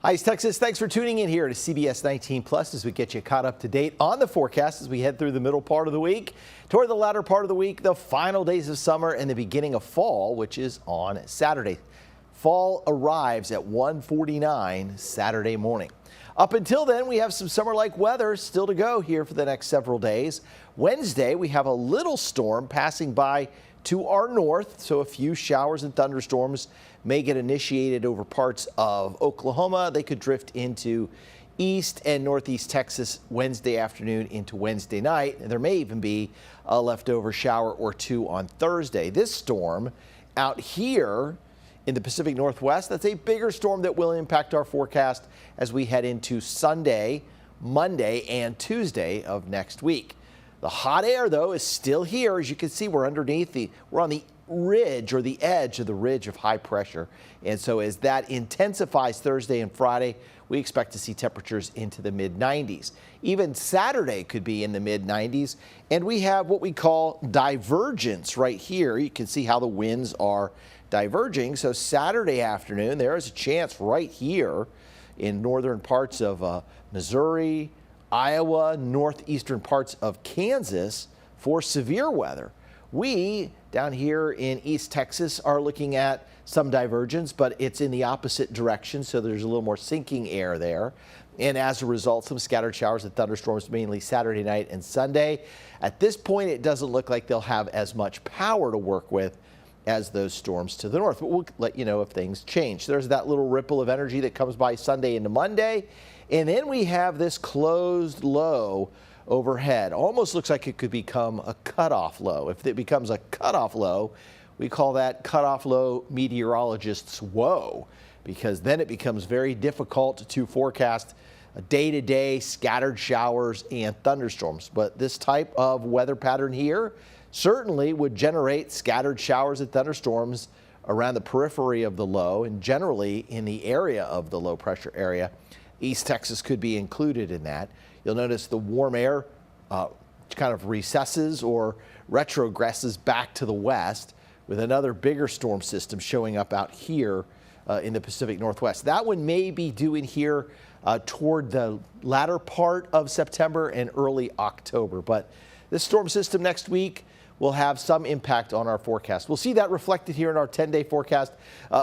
Hi, East Texas. Thanks for tuning in here to CBS 19 Plus as we get you caught up to date on the forecast as we head through the middle part of the week. Toward the latter part of the week, the final days of summer and the beginning of fall, which is on Saturday. Fall arrives at 1:49 Saturday morning. Up until then, we have some summer-like weather still to go here for the next several days. Wednesday, we have a little storm passing by to our north, so a few showers and thunderstorms may get initiated over parts of Oklahoma. They could drift into east and northeast Texas Wednesday afternoon into Wednesday night. And there may even be a leftover shower or two on Thursday. This storm out here in the Pacific Northwest, that's a bigger storm that will impact our forecast as we head into Sunday, Monday, and Tuesday of next week. The hot air, though, is still here. As you can see, we're on the ridge or the edge of the ridge of high pressure. And so as that intensifies Thursday and Friday, we expect to see temperatures into the mid-90s. Even Saturday could be in the mid-90s. And we have what we call divergence right here. You can see how the winds are diverging. So Saturday afternoon, there is a chance right here in northern parts of Missouri, Iowa, northeastern parts of Kansas for severe weather. We down here in East Texas are looking at some divergence, but it's in the opposite direction, so there's a little more sinking air there. And as a result, some scattered showers and thunderstorms mainly Saturday night and Sunday. At this point, it doesn't look like they'll have as much power to work with as those storms to the north, but we'll let you know if things change. There's that little ripple of energy that comes by Sunday into Monday. And then we have this closed low overhead. Almost looks like it could become a cutoff low. If it becomes a cutoff low, we call that cutoff low meteorologists' woe, because then it becomes very difficult to forecast day-to-day scattered showers and thunderstorms. But this type of weather pattern here certainly would generate scattered showers and thunderstorms around the periphery of the low and generally in the area of the low pressure area. East Texas could be included in that. You'll notice the warm air kind of recesses or retrogresses back to the west with another bigger storm system showing up out here in the Pacific Northwest. That one may be due in here toward the latter part of September and early October. But this storm system next week will have some impact on our forecast. We'll see that reflected here in our 10-day forecast.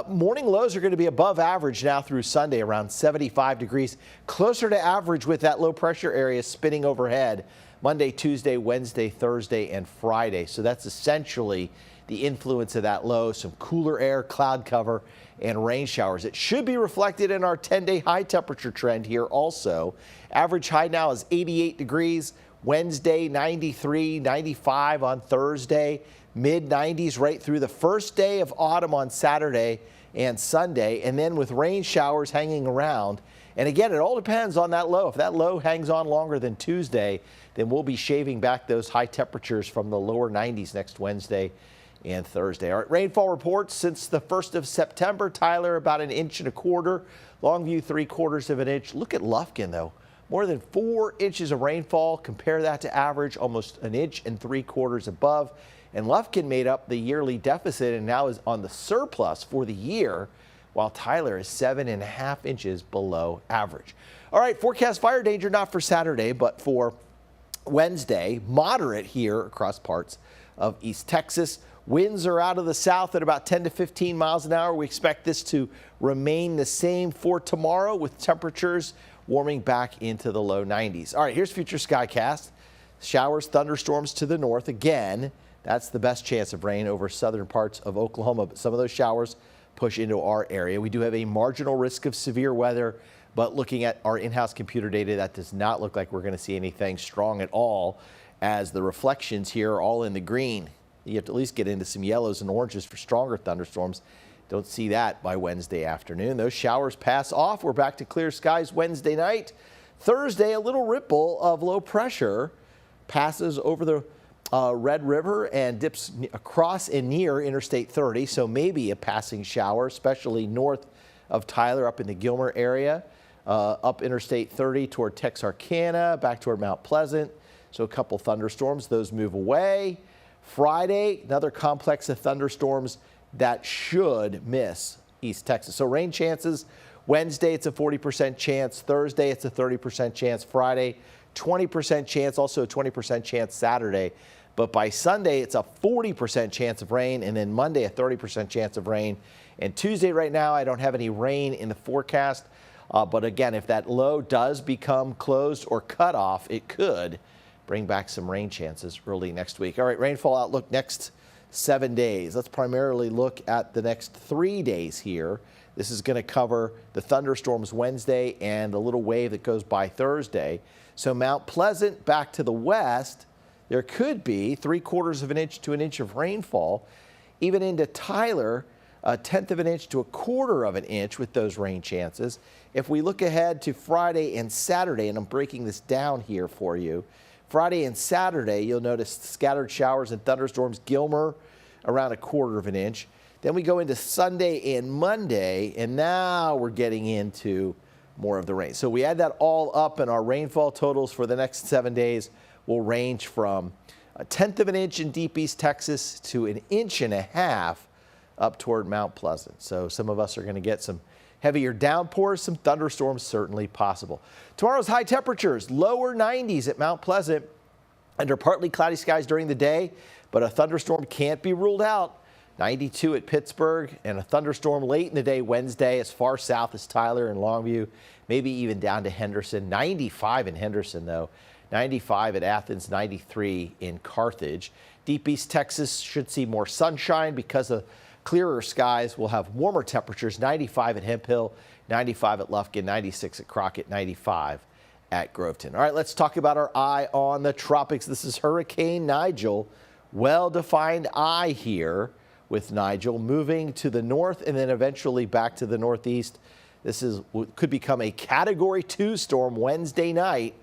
Morning lows are going to be above average now through Sunday, around 75 degrees, closer to average with that low pressure area spinning overhead Monday, Tuesday, Wednesday, Thursday, and Friday. So that's essentially the influence of that low, some cooler air, cloud cover, and rain showers. It should be reflected in our 10-day high temperature trend here also. Average high now is 88 degrees. Wednesday, 93, 95 on Thursday, mid-90s right through the first day of autumn on Saturday and Sunday, and then with rain showers hanging around. And again, it all depends on that low. If that low hangs on longer than Tuesday, then we'll be shaving back those high temperatures from the lower 90s next Wednesday and Thursday. All right, rainfall reports since the 1st of September. Tyler, about 1.25 inches. Longview, 3/4 of an inch. Look at Lufkin, though. More than 4 inches of rainfall. Compare that to average, almost 1.75 inches above. And Lufkin made up the yearly deficit and now is on the surplus for the year, while Tyler is 7.5 inches below average. All right, forecast fire danger not for Saturday, but for Wednesday. Moderate here across parts of East Texas. Winds are out of the south at about 10 to 15 miles an hour. We expect this to remain the same for tomorrow with temperatures warming back into the low 90s. All right, here's future skycast. Showers, thunderstorms to the north. Again, that's the best chance of rain over southern parts of Oklahoma. But some of those showers push into our area. We do have a marginal risk of severe weather, but looking at our in-house computer data, that does not look like we're going to see anything strong at all, as the reflections here are all in the green. You have to at least get into some yellows and oranges for stronger thunderstorms. Don't see that by Wednesday afternoon. Those showers pass off. We're back to clear skies Wednesday night. Thursday, a little ripple of low pressure passes over the Red River and dips across and near Interstate 30. So maybe a passing shower, especially north of Tyler up in the Gilmer area, up Interstate 30 toward Texarkana, back toward Mount Pleasant. So a couple thunderstorms. Those move away. Friday, another complex of thunderstorms that should miss East Texas. So rain chances Wednesday, it's a 40% chance. Thursday, it's a 30% chance. Friday, 20% chance, also a 20% chance Saturday. But by Sunday, it's a 40% chance of rain, and then Monday, a 30% chance of rain. And Tuesday right now, I don't have any rain in the forecast. But again, if that low does become closed or cut off, it could bring back some rain chances early next week. All right, rainfall outlook next 7 days. Let's primarily look at the next 3 days here. This is going to cover the thunderstorms Wednesday and a little wave that goes by Thursday. So Mount Pleasant back to the west, there could be 3/4 of an inch to an inch of rainfall. Even into Tyler, 1/10 of an inch to 1/4 of an inch with those rain chances. If we look ahead to Friday and Saturday, and I'm breaking this down here for you, Friday and Saturday, you'll notice scattered showers and thunderstorms. Gilmer, around 1/4 of an inch. Then we go into Sunday and Monday, and now we're getting into more of the rain. So we add that all up, and our rainfall totals for the next 7 days will range from 1/10 of an inch in deep East Texas to 1.5 inches up toward Mount Pleasant. So some of us are going to get some heavier downpours, some thunderstorms certainly possible. Tomorrow's high temperatures, lower 90s at Mount Pleasant under partly cloudy skies during the day, but a thunderstorm can't be ruled out. 92 at Pittsburgh, and a thunderstorm late in the day Wednesday as far south as Tyler and Longview, maybe even down to Henderson. 95 in Henderson, though. 95 at Athens, 93 in Carthage. Deep East Texas should see more sunshine because of clearer skies. We'll have warmer temperatures, 95 at Hemphill, 95 at Lufkin, 96 at Crockett, 95 at Groveton. All right, let's talk about our eye on the tropics. This is Hurricane Nigel. Well-defined eye here with Nigel moving to the north and then eventually back to the northeast. This could become a Category 2 storm Wednesday night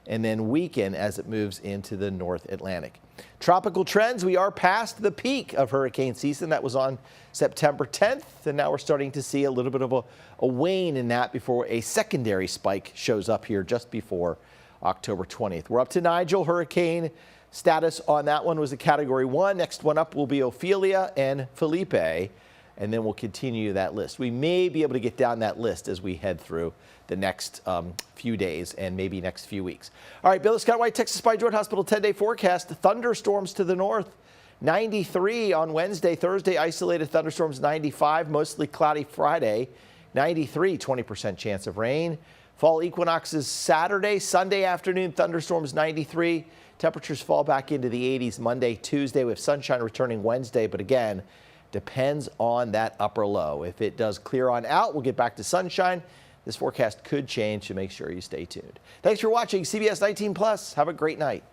and then weaken as it moves into the North Atlantic. Tropical trends, we are past the peak of hurricane season. That was on September 10th, and now we're starting to see a little bit of a wane in that before a secondary spike shows up here just before October 20th. We're up to Nigel. Hurricane status on that one was a Category 1. Next one up will be Ophelia and Felipe, and then we'll continue that list. We may be able to get down that list as we head through the next few days and maybe next few weeks. All right, Bill Scott White, Texas Spine Joint Hospital 10-day forecast. Thunderstorms to the north, 93 on Wednesday. Thursday, isolated thunderstorms, 95. Mostly cloudy Friday, 93, 20% chance of rain. Fall equinoxes Saturday. Sunday afternoon, thunderstorms, 93. Temperatures fall back into the 80s Monday, Tuesday. We have sunshine returning Wednesday, but again, depends on that upper low. If it does clear on out, we'll get back to sunshine. This forecast could change, so make sure you stay tuned. Thanks for watching CBS 19 Plus. Have a great night.